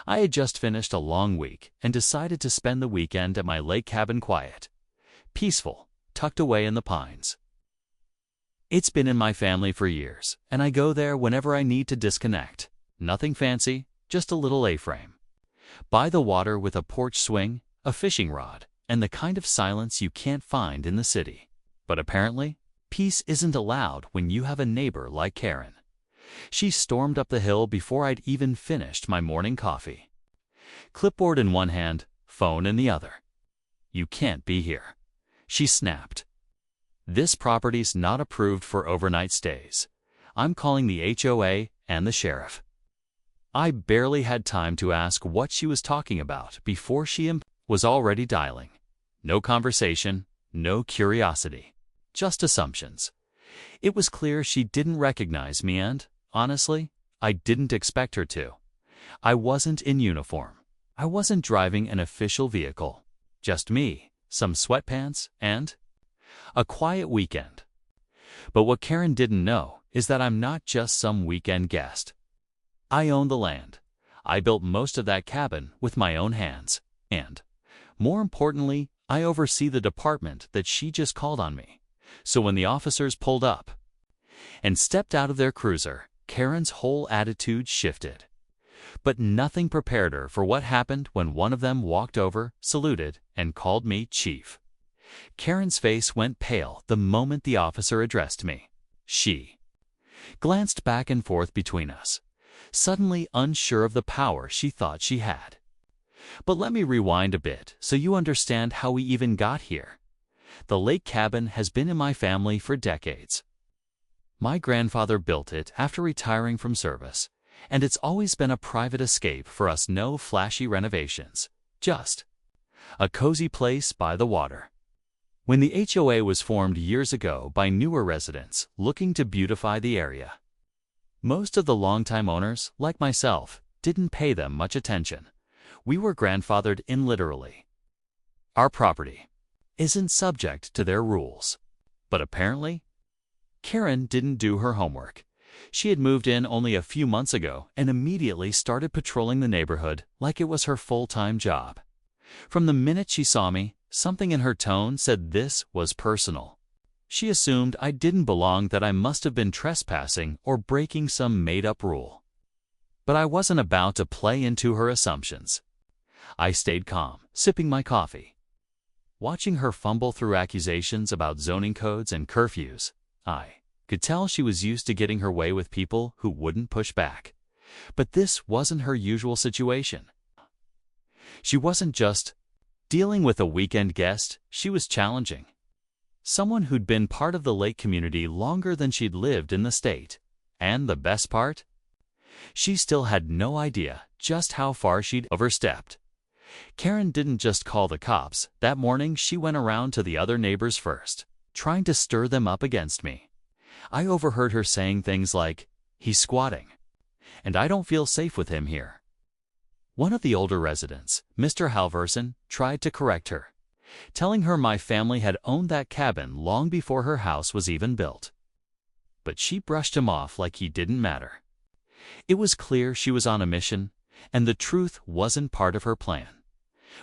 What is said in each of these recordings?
I had just finished a long week and decided to spend the weekend at my lake cabin quiet, peaceful, tucked away in the pines. It's been in my family for years, and I go there whenever I need to disconnect. Nothing fancy, just a little A-frame. By the water with a porch swing, a fishing rod, and the kind of silence you can't find in the city. But apparently, peace isn't allowed when you have a neighbor like Karen. She stormed up the hill before I'd even finished my morning coffee. Clipboard in one hand, phone in the other. "You can't be here," she snapped. "This property's not approved for overnight stays. I'm calling the HOA and the sheriff." I barely had time to ask what she was talking about before she was already dialing. No conversation, no curiosity, just assumptions. It was clear she didn't recognize me and, honestly, I didn't expect her to. I wasn't in uniform. I wasn't driving an official vehicle. Just me, some sweatpants, and a quiet weekend. But what Karen didn't know is that I'm not just some weekend guest. I own the land. I built most of that cabin with my own hands. And, more importantly, I oversee the department that she just called on me. So when the officers pulled up and stepped out of their cruiser, Karen's whole attitude shifted. But nothing prepared her for what happened when one of them walked over, saluted, and called me Chief. Karen's face went pale the moment the officer addressed me. She glanced back and forth between us, suddenly unsure of the power she thought she had. But let me rewind a bit so you understand how we even got here. The lake cabin has been in my family for decades. My grandfather built it after retiring from service, and it's always been a private escape for us. No flashy renovations, just a cozy place by the water. When the HOA was formed years ago by newer residents looking to beautify the area, most of the longtime owners, like myself, didn't pay them much attention. We were grandfathered in literally. Our property isn't subject to their rules. But apparently, Karen didn't do her homework. She had moved in only a few months ago and immediately started patrolling the neighborhood like it was her full-time job. From the minute she saw me, something in her tone said this was personal. She assumed I didn't belong, that I must have been trespassing or breaking some made-up rule. But I wasn't about to play into her assumptions. I stayed calm, sipping my coffee. Watching her fumble through accusations about zoning codes and curfews, I could tell she was used to getting her way with people who wouldn't push back. But this wasn't her usual situation. She wasn't just dealing with a weekend guest, she was challenging someone who'd been part of the lake community longer than she'd lived in the state. And the best part? She still had no idea just how far she'd overstepped. Karen didn't just call the cops. That morning she went around to the other neighbors first, trying to stir them up against me. I overheard her saying things like, "He's squatting, and I don't feel safe with him here." One of the older residents, Mr. Halverson, tried to correct her, telling her my family had owned that cabin long before her house was even built. But she brushed him off like he didn't matter. It was clear she was on a mission, and the truth wasn't part of her plan.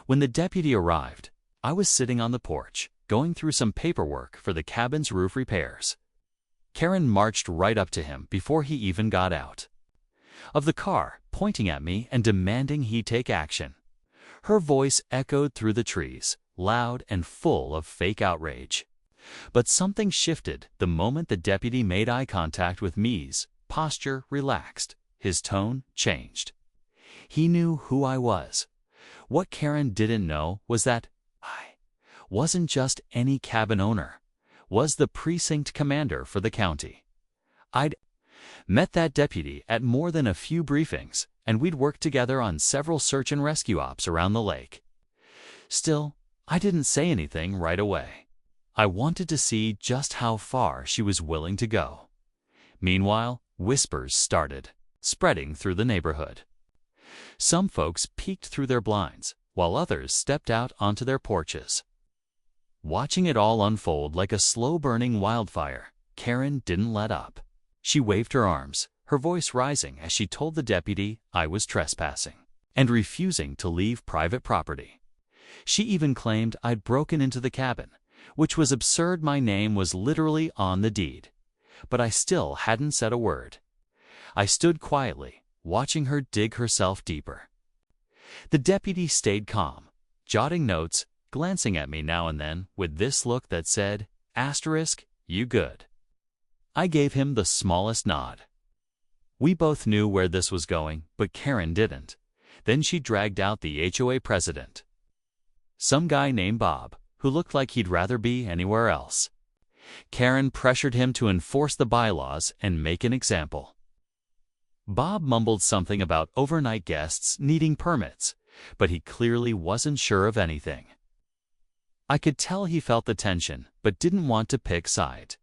When the deputy arrived, I was sitting on the porch, going through some paperwork for the cabin's roof repairs. Karen marched right up to him before he even got out of the car, pointing at me and demanding he take action. Her voice echoed through the trees, loud and full of fake outrage. But something shifted the moment the deputy made eye contact with me's posture relaxed, his tone changed. He knew who I was. What Karen didn't know was that I wasn't just any cabin owner, was the precinct commander for the county. I'd met that deputy at more than a few briefings, and we'd worked together on several search and rescue ops around the lake. Still, I didn't say anything right away. I wanted to see just how far she was willing to go. Meanwhile, whispers started spreading through the neighborhood. Some folks peeked through their blinds, while others stepped out onto their porches. Watching it all unfold like a slow-burning wildfire, Karen didn't let up. She waved her arms, her voice rising as she told the deputy I was trespassing. and refusing to leave private property. She even claimed I'd broken into the cabin, which was absurd. My name was literally on the deed. But I still hadn't said a word. I stood quietly, watching her dig herself deeper. The deputy stayed calm, jotting notes, glancing at me now and then with this look that said, "Asterisk, you good." I gave him the smallest nod. We both knew where this was going, but Karen didn't. Then she dragged out the HOA president. Some guy named Bob, who looked like he'd rather be anywhere else. Karen pressured him to enforce the bylaws and make an example. Bob mumbled something about overnight guests needing permits, but he clearly wasn't sure of anything. I could tell he felt the tension, but didn't want to pick sides.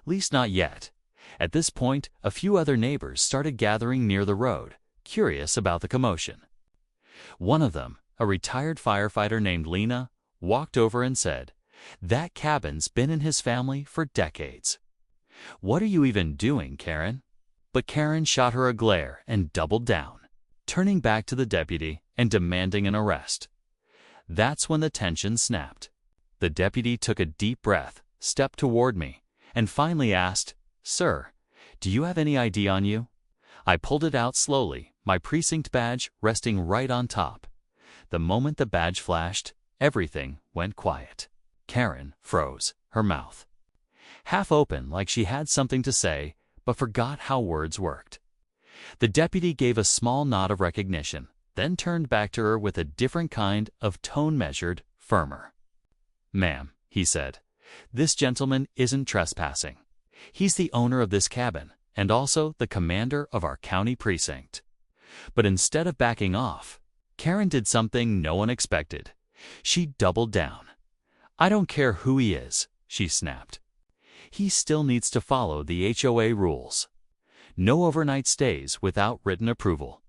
Least not yet. At this point, a few other neighbors started gathering near the road, curious about the commotion. One of them, a retired firefighter named Lena, walked over and said, "That cabin's been in his family for decades." "What are you even doing, Karen?" But Karen shot her a glare and doubled down, turning back to the deputy and demanding an arrest. That's when the tension snapped. The deputy took a deep breath, stepped toward me, and finally asked, "Sir, do you have any ID on you?" I pulled it out slowly, my precinct badge resting right on top. The moment the badge flashed, everything went quiet. Karen froze, her mouth half open like she had something to say, but forgot how words worked. The deputy gave a small nod of recognition, then turned back to her with a different kind of tone, measured, firmer. "Ma'am," he said, "this gentleman isn't trespassing. He's the owner of this cabin and also the commander of our county precinct." But instead of backing off, Karen did something no one expected. She doubled down. "I don't care who he is," she snapped. "He still needs to follow the HOA rules. No overnight stays without written approval.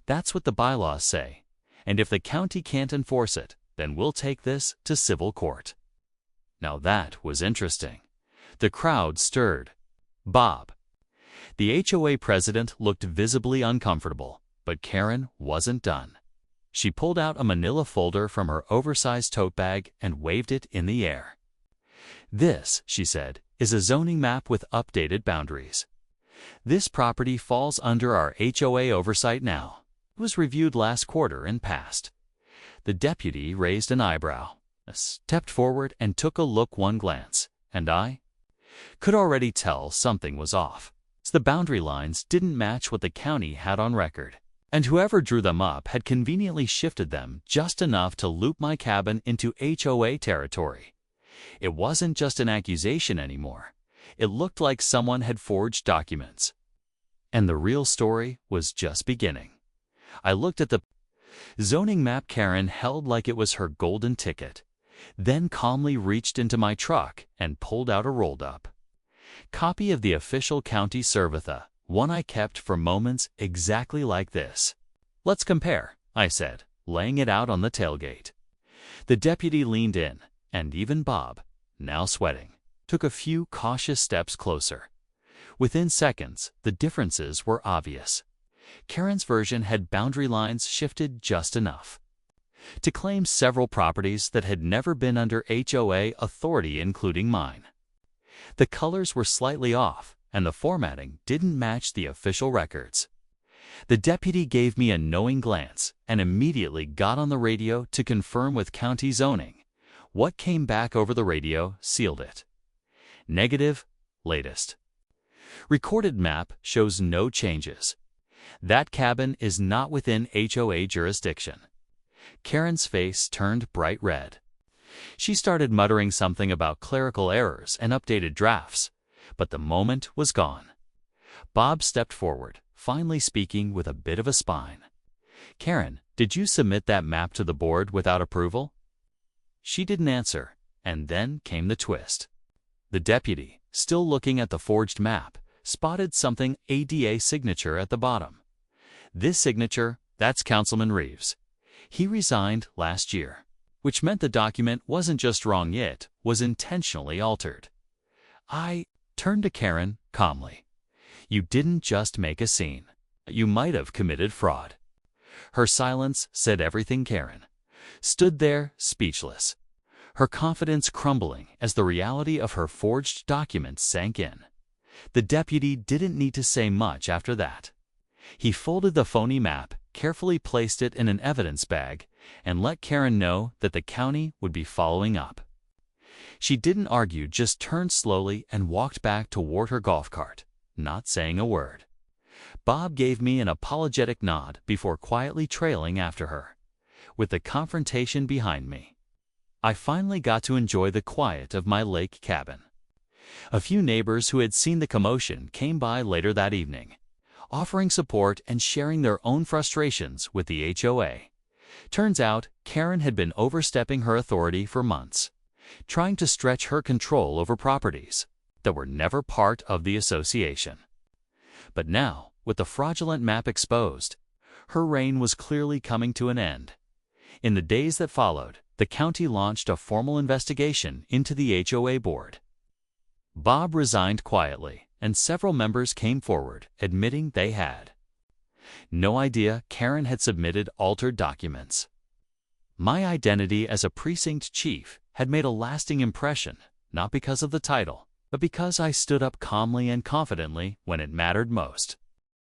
That's what the bylaws say, and if the county can't enforce it, then we'll take this to civil court." Now that was interesting. The crowd stirred. "Bob." The HOA president looked visibly uncomfortable, but Karen wasn't done. She pulled out a manila folder from her oversized tote bag and waved it in the air. "This," she said, "is a zoning map with updated boundaries. This property falls under our HOA oversight now. It was reviewed last quarter and passed." The deputy raised an eyebrow, stepped forward and took a look, one glance, and I could already tell something was off. The boundary lines didn't match what the county had on record, and whoever drew them up had conveniently shifted them just enough to loop my cabin into HOA territory. It wasn't just an accusation anymore. It looked like someone had forged documents. And the real story was just beginning. I looked at the zoning map Karen held like it was her golden ticket, then calmly reached into my truck and pulled out a rolled-up copy of the official county Servitha, one I kept for moments exactly like this. "Let's compare," I said, laying it out on the tailgate. The deputy leaned in, and even Bob, now sweating, took a few cautious steps closer. Within seconds, the differences were obvious. Karen's version had boundary lines shifted just enough to claim several properties that had never been under HOA authority, including mine. The colors were slightly off, and the formatting didn't match the official records. The deputy gave me a knowing glance and immediately got on the radio to confirm with county zoning. What came back over the radio sealed it. Negative, latest. Recorded map shows no changes. That cabin is not within HOA jurisdiction. Karen's face turned bright red. She started muttering something about clerical errors and updated drafts, but the moment was gone. Bob stepped forward, finally speaking with a bit of a spine. "Karen, did you submit that map to the board without approval?" She didn't answer, and then came the twist. The deputy, still looking at the forged map, spotted something ADA signature at the bottom. "This signature, that's Councilman Reeves. He resigned last year," which meant the document wasn't just wrong, it was intentionally altered. I turned to Karen calmly. "You didn't just make a scene. You might have committed fraud." Her silence said everything. Karen stood there, speechless, her confidence crumbling as the reality of her forged documents sank in. The deputy didn't need to say much after that. He folded the phony map, carefully placed it in an evidence bag, and let Karen know that the county would be following up. She didn't argue, just turned slowly and walked back toward her golf cart, not saying a word. Bob gave me an apologetic nod before quietly trailing after her. With the confrontation behind me, I finally got to enjoy the quiet of my lake cabin. A few neighbors who had seen the commotion came by later that evening, offering support and sharing their own frustrations with the HOA. Turns out, Karen had been overstepping her authority for months, trying to stretch her control over properties that were never part of the association. But now, with the fraudulent map exposed, her reign was clearly coming to an end. In the days that followed, the county launched a formal investigation into the HOA board. Bob resigned quietly, and several members came forward, admitting they had no idea Karen had submitted altered documents. My identity as a precinct chief had made a lasting impression, not because of the title, but because I stood up calmly and confidently when it mattered most.